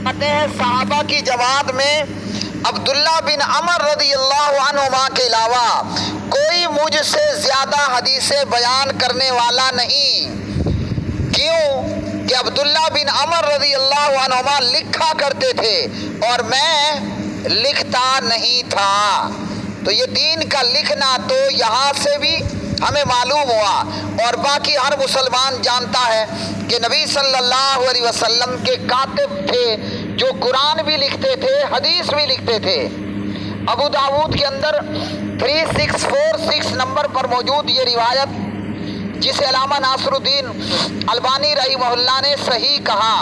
آتے ہیں صحابہ کی جماعت میں عبداللہ بن عمر رضی اللہ عنہما کے علاوہ کوئی مجھ سے زیادہ حدیثیں بیان کرنے والا نہیں۔ کیوں کہ عبداللہ بن عمر رضی اللہ عنہما لکھا کرتے تھے اور میں لکھتا نہیں تھا۔ تو یہ دین کا لکھنا تو یہاں سے بھی ہمیں معلوم ہوا، اور باقی ہر مسلمان جانتا ہے کہ نبی صلی اللہ علیہ وسلم کے کاتب تھے جو قرآن بھی لکھتے تھے، حدیث بھی لکھتے تھے۔ ابو داؤد کے اندر 3646 نمبر پر موجود یہ روایت، جسے علامہ ناصر الدین البانی رحمہ اللہ نے صحیح کہا،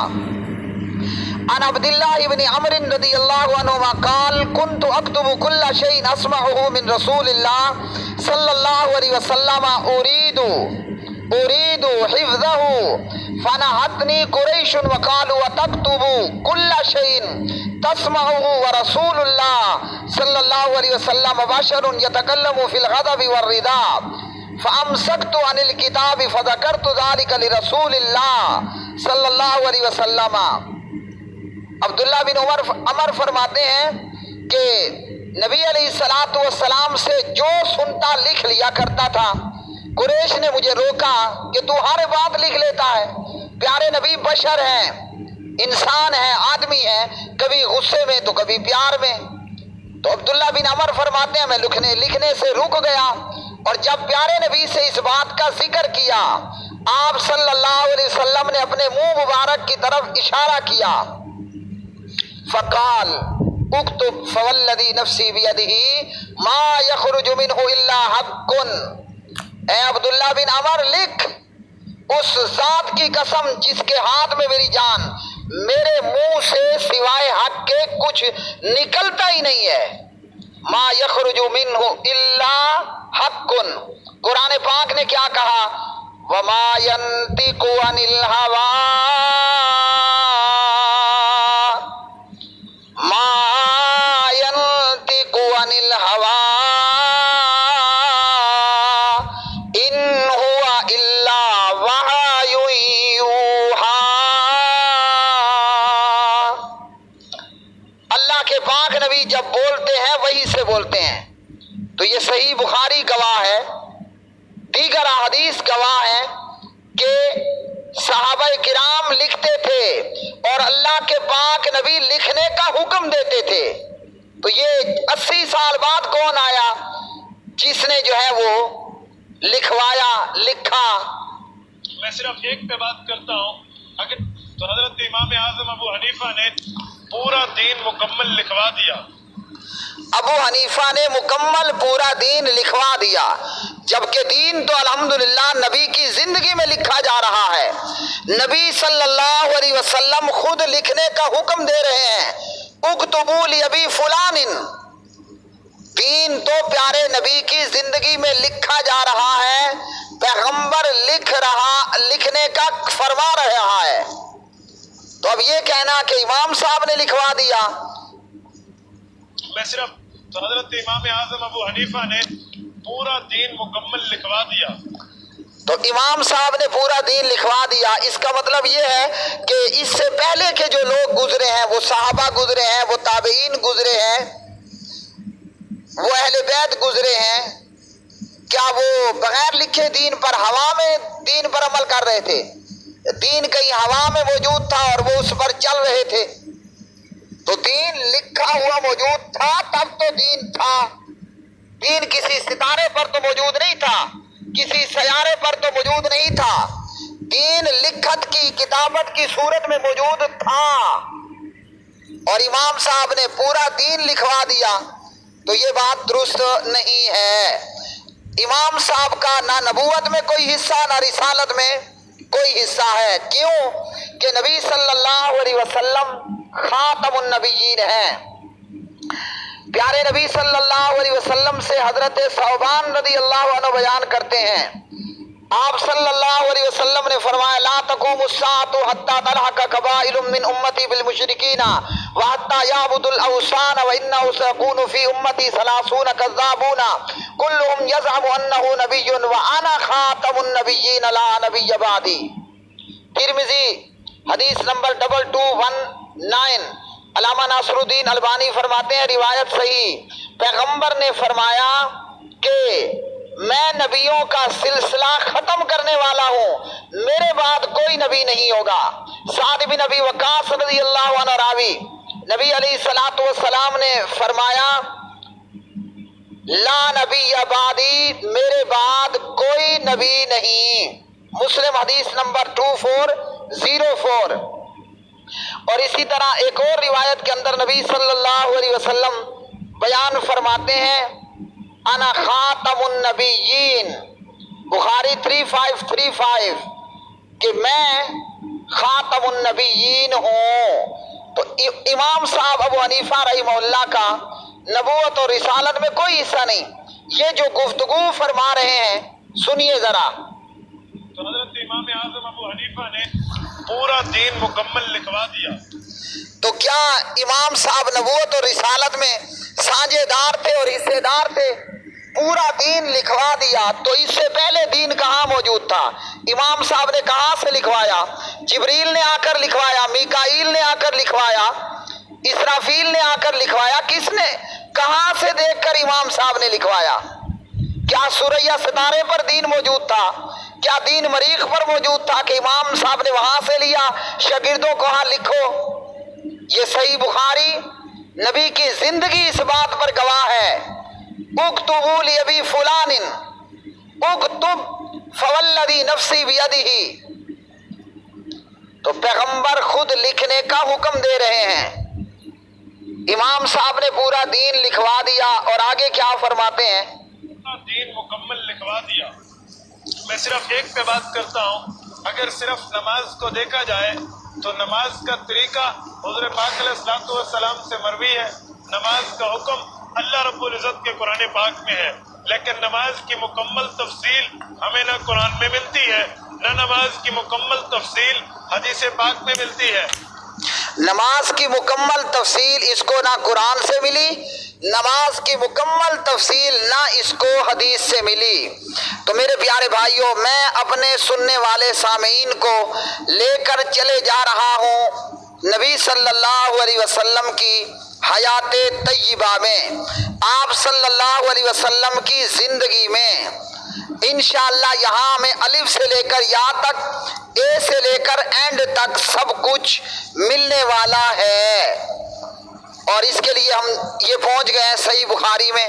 عن عبداللہ ابن عمر رضی اللہ عنہما قال كنت اكتب كل شيء اسمعه من رسول اللہ صلی اللہ علیہ وسلم اريد حفظه فنهتني قریش وقالوا وتكتب كل شيء تسمعه ورسول اللہ صلی اللہ علیہ وسلم بشر يتكلم في الغضب والرضا فامسكت عن الكتاب فذكرت ذلك لرسول اللہ صلی اللہ علیہ وسلم۔ عبداللہ بن عمر فرماتے ہیں کہ نبی علیہ الصلوۃ والسلام سے جو سنتا لکھ لیا کرتا تھا۔ قریش نے مجھے روکا کہ تو ہر بات لکھ لیتا ہے، پیارے نبی بشر ہیں، انسان ہیں، آدمی ہیں، کبھی غصے میں تو کبھی پیار میں۔ تو عبداللہ بن عمر فرماتے ہیں میں لکھنے سے رک گیا، اور جب پیارے نبی سے اس بات کا ذکر کیا، آپ صلی اللہ علیہ وسلم نے اپنے منہ مبارک کی طرف اشارہ کیا، فقال اکتب فوالذی نفسی بیدہ ما یخرج منہ الا حق۔ اے عبداللہ بن عمر لکھ، اس ذات کی قسم جس کے ہاتھ میں میری جان، میرے منہ سے سوائے حق کے کچھ نکلتا ہی نہیں ہے۔ ما یخرج منہ الا حق۔ قرآن پاک نے کیا کہا؟ وما ینطق عن الہوی ما ینطق عن الہوی ان هو الا وحی یوحی۔ اللہ کے پاک نبی جب بولتے ہیں وہی سے بولتے ہیں۔ تو یہ صحیح بخاری گواہ ہے، دیگر احادیث گواہ ہیں کہ صحابہ کرام لکھتے تھے اور اللہ کے پاک نبی لکھنے کا حکم دیتے تھے۔ تو یہ 80 سال بعد کون آیا جس نے جو ہے وہ لکھوایا، لکھا؟ میں صرف ایک پہ بات کرتا ہوں، اگر تو حضرت امام اعظم ابو حنیفہ نے پورا دین مکمل لکھوا دیا۔ ابو حنیفہ نے مکمل پورا دین لکھوا دیا، جبکہ دین تو الحمدللہ نبی کی زندگی میں لکھا جا رہا ہے۔ نبی صلی اللہ علیہ وسلم خود لکھنے کا حکم دے رہے ہیں، اکتبوا لابی فلان۔ دین تو پیارے نبی کی زندگی میں لکھا جا رہا ہے، پیغمبر لکھنے کا فرما رہا ہے۔ تو اب یہ کہنا کہ امام صاحب نے لکھوا دیا، میں صرف تو حضرت امام اعظم ابو حنیفہ نے پورا دین مکمل لکھوا دیا۔ تو امام صاحب نے پورا دین لکھوا دیا، اس کا مطلب یہ ہے کہ اس سے پہلے کے جو لوگ گزرے ہیں، وہ صحابہ گزرے ہیں، وہ تابعین گزرے ہیں، وہ اہل بیت گزرے ہیں، کیا وہ بغیر لکھے دین پر ہوا میں دین پر عمل کر رہے تھے؟ دین کہیں ہوا میں موجود تھا اور وہ اس پر چل رہے تھے؟ تو دین لکھا ہوا موجود تھا، تب تو دین تھا۔ دین کسی ستارے پر تو موجود نہیں تھا، کسی سیارے پر تو موجود نہیں تھا، دین لکھت کی کتابت کی صورت میں موجود تھا، اور امام صاحب نے پورا دین لکھوا دیا۔ تو یہ بات درست نہیں ہے۔ امام صاحب کا نہ نبوت میں کوئی حصہ، نہ رسالت میں کوئی حصہ ہے۔ کیوں کہ نبی صلی اللہ علیہ وسلم خاتم النبیین ہیں۔ پیارے نبی صلی اللہ علیہ وسلم سے حضرت ثوبان رضی اللہ عنہ بیان کرتے ہیں، آپ صلی اللہ علیہ وسلم نے فرمایا لا تقوم الساعة حتى تلحق قبائل من امتی بالمشرکین وحتى يعبدوا الاوثان وانه سيكون في امتی 30 كذابون كلهم يزعم انه نبی وانا خاتم النبیین لا نبی بعدی۔ ترمذی حدیث نمبر 2219 9। علامہ ناصرالدین البانی فرماتے ہیں روایت صحیح، پیغمبر نے فرمایا کہ میں نبیوں کا سلسلہ ختم کرنے والا ہوں، میرے بعد کوئی نبی نہیں ہوگا۔ سعد بن ابی وقاص رضی اللہ عنہ راوی، نبی علیہ الصلوۃ والسلام نے فرمایا لا نبی بعدی، میرے بعد کوئی نبی نہیں۔ مسلم حدیث نمبر 2404۔ اور اسی طرح ایک اور روایت کے اندر نبی صلی اللہ علیہ وسلم بیان فرماتے ہیں انا خاتم النبیین، بخاری 3535، کہ میں خاتم النبیین ہوں۔ تو امام صاحب ابو حنیفہ رحمہ اللہ کا نبوت اور رسالت میں کوئی حصہ نہیں۔ یہ جو گفتگو فرما رہے ہیں سنیے ذرا۔ تو حضرت امام اعظم ابو حنیفہ نے پورا دین مکمل لکھوا دیا۔ تو کیا امام صاحب نبوت اور رسالت میں سانجھے دار تھے اور حصے دار تھے؟ پورا دین لکھوا دیا۔ تو اس سے پہلے دین کہاں موجود تھا؟ امام صاحب نے کہاں سے لکھوایا؟ جبریل نے آ کر لکھوایا، میکائیل نے آ کر لکھوایا، اسرافیل نے آ کر لکھوایا؟ کس نے کہاں سے دیکھ کر امام صاحب نے لکھوایا؟ کیا سوریا ستارے پر دین موجود تھا؟ کیا دین مریخ پر موجود تھا کہ امام صاحب نے وہاں سے لیا شاگردوں کو ہاں لکھو؟ یہ صحیح بخاری نبی کی زندگی اس بات پر گواہ ہے، اکتبوا لابی فلان اکتب فوالذی نفسی بیدہ۔ تو پیغمبر خود لکھنے کا حکم دے رہے ہیں۔ امام صاحب نے پورا دین لکھوا دیا اور آگے کیا فرماتے ہیں؟ دین مکمل لکھوا دیا۔ میں صرف ایک پہ بات کرتا ہوں، اگر صرف نماز کو دیکھا جائے تو نماز کا طریقہ حضور پاک علیہ الصلوۃ والسلام سے مروی ہے، نماز کا حکم اللہ رب العزت کے قرآن پاک میں ہے، لیکن نماز کی مکمل تفصیل ہمیں نہ قرآن میں ملتی ہے، نہ نماز کی مکمل تفصیل حدیث پاک میں ملتی ہے۔ نماز کی مکمل تفصیل اس کو نہ قرآن سے ملی، نماز کی مکمل تفصیل نہ اس کو حدیث سے ملی۔ تو میرے پیارے بھائیوں، میں اپنے سننے والے سامعین کو لے کر چلے جا رہا ہوں نبی صلی اللہ علیہ وسلم کی حیات طیبہ میں، آپ صلی اللہ علیہ وسلم کی زندگی میں۔ انشاءاللہ یہاں میں الف سے لے کر یا تک، اے سے لے کر اینڈ تک سب کچھ ملنے والا ہے۔ اور اس کے لیے ہم یہ پہنچ گئے ہیں صحیح بخاری میں۔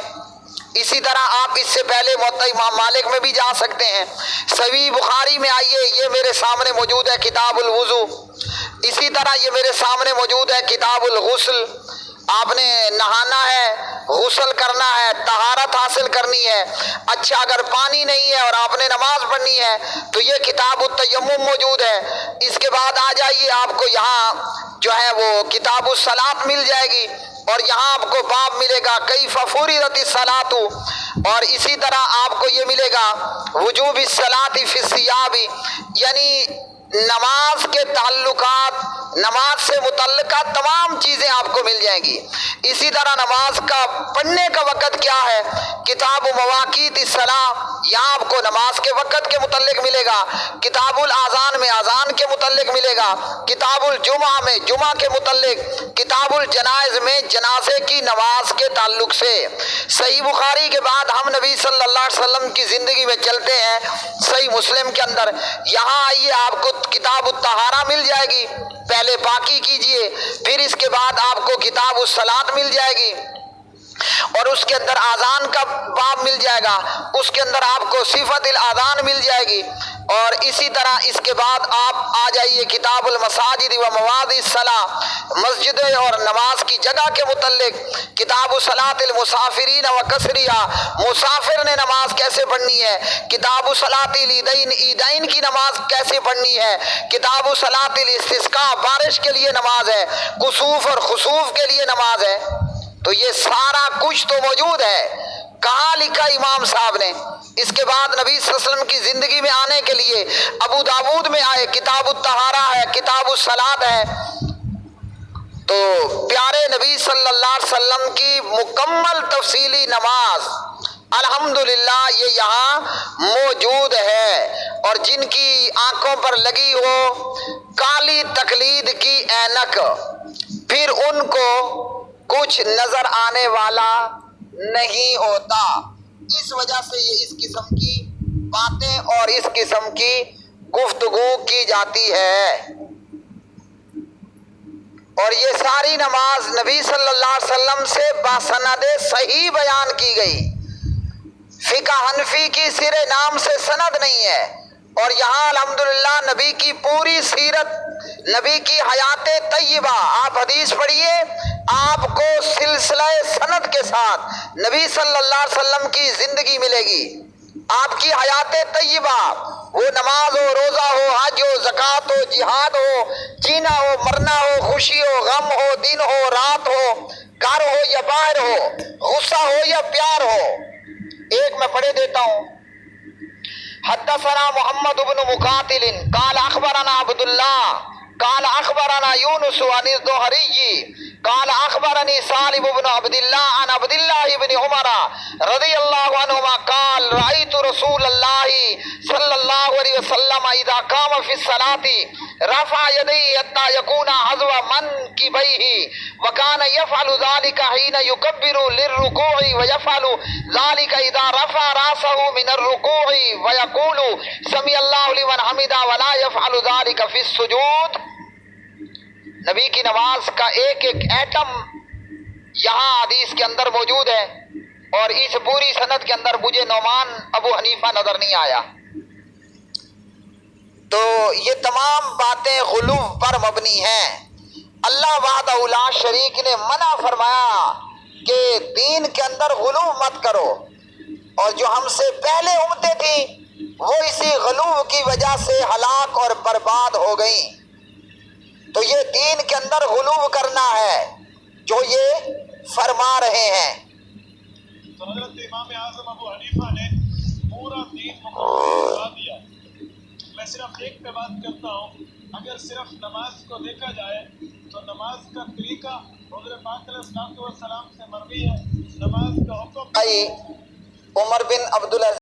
اسی طرح آپ اس سے پہلے موطا امام مالک میں بھی جا سکتے ہیں۔ صحیح بخاری میں آئیے، یہ میرے سامنے موجود ہے کتاب الوضو۔ اسی طرح یہ میرے سامنے موجود ہے کتاب الغسل۔ آپ نے نہانا ہے، غسل کرنا ہے، طہارت حاصل کرنی ہے۔ اچھا اگر پانی نہیں ہے اور آپ نے نماز پڑھنی ہے تو یہ کتاب التیمم موجود ہے۔ اس کے بعد آ جائیے، آپ کو یہاں جو ہے وہ کتاب الصلاۃ مل جائے گی، اور یہاں آپ کو باب ملے گا کیف فرضت الصلاۃ، اور اسی طرح آپ کو یہ ملے گا وجوب الصلاۃ فی الثیاب، یعنی نماز کے تعلقات، نماز سے متعلقہ تمام چیزیں آپ کو مل جائیں گی۔ اسی طرح نماز کا پڑھنے کا وقت کیا ہے، کتاب مواقیت الصلاۃ، یہاں آپ کو نماز کے وقت کے متعلق ملے گا۔ کتاب الاذان میں اذان کے متعلق ملے گا۔ کتاب الجمعہ میں جمعہ کے متعلق، کتاب الجنائز میں جنازے کی نماز کے تعلق سے۔ صحیح بخاری کے بعد ہم نبی صلی اللہ علیہ وسلم کی زندگی میں چلتے ہیں صحیح مسلم کے اندر۔ یہاں آئیے، آپ کو کتاب الطہارہ مل جائے گی، پہلے پاکی کیجئے، پھر اس کے بعد آپ کو کتاب الصلاۃ مل جائے گی، اور اس کے اندر آذان کا باب مل جائے گا، اس کے اندر آپ کو صفت الاذان مل جائے گی۔ اور اسی طرح اس کے بعد آپ آ جائیے کتاب المساجد و مواضع الصلاۃ، مسجد اور نماز کی جگہ کے متعلق، کتاب صلاۃ المسافرین و قصریہ، مسافر نے نماز کیسے پڑھنی ہے، کتاب صلاۃ العیدین، عیدین کی نماز کیسے پڑھنی ہے، کتاب صلاۃ الاستسقاء، بارش کے لیے نماز ہے، کسوف اور خسوف کے لیے نماز ہے۔ تو یہ سارا کچھ تو موجود ہے۔ کہاں لکھا امام صاحب نے؟ اس کے بعد نبی صلی اللہ علیہ وسلم کی زندگی میں آنے کے لیے ابو داود میں آئے، کتاب الطہارہ ہے، کتاب الصلاۃ ہے۔ تو پیارے نبی صلی اللہ علیہ وسلم کی مکمل تفصیلی نماز الحمدللہ یہ یہاں موجود ہے۔ اور جن کی آنکھوں پر لگی ہو کالی تقلید کی اینک، پھر ان کو کچھ نظر آنے والا نہیں ہوتا۔ اس وجہ سے یہ اس قسم کی باتیں اور اس قسم کی گفتگو کی جاتی ہے۔ اور یہ ساری نماز نبی صلی اللہ علیہ وسلم سے بسند صحیح بیان کی گئی۔ فقہ حنفی کی سر نام سے سند نہیں ہے، اور یہاں الحمدللہ نبی کی پوری سیرت، نبی کی حیات طیبہ، آپ حدیث پڑھیے، آپ کو سلسلہ سند کے ساتھ نبی صلی اللہ علیہ وسلم کی زندگی ملے گی۔ آپ کی حیات طیبہ، وہ نماز ہو، روزہ ہو، حج ہو، زکوٰۃ ہو، جہاد ہو، جینا ہو، مرنا ہو، خوشی ہو، غم ہو، دن ہو، رات ہو، گھر ہو یا باہر ہو، غصہ ہو یا پیار ہو۔ ایک میں پڑھے دیتا ہوں۔ حدثنا محمد بن مقاتل قال اخبرنا عبد الله قال اخبرنا يونس عن الزهري قال اخبرني سالم بن عبد الله عن عبد الله بن عمر رضي الله عنهما قال رايت رسول الله صلى الله عليه وسلم اذا قام في الصلاه رفع يديه حتى يكون حذو منكبيه وكان يفعل ذلك حين يكبر للركوع ويفعل ذلك اذا رفع راسه من الركوع ويقول سمع الله لمن حمده ولا يفعل ذلك في السجود۔ نبی کی نماز کا ایک ایک ایٹم یہاں حدیث کے اندر موجود ہے، اور اس پوری سند کے اندر مجھے نعمان ابو حنیفہ نظر نہیں آیا۔ تو یہ تمام باتیں غلو پر مبنی ہیں۔ اللہ وحدہ لا شریک نے منع فرمایا کہ دین کے اندر غلو مت کرو، اور جو ہم سے پہلے امتیں تھیں وہ اسی غلو کی وجہ سے ہلاک اور برباد ہو گئیں۔ تو یہ دین کے اندر غلو کرنا ہے جو یہ فرما رہے ہیں۔ تو حضرت امام اعظم ابو حنیفہ نے پورا دین مکمل کرا دیا۔ میں صرف ایک پہ بات کرتا ہوں، اگر صرف نماز کو دیکھا جائے تو نماز کا طریقہ حضور پاک علیہ السلام سے مروی ہے۔ نماز کا حکم عمر بن عبدالعزیز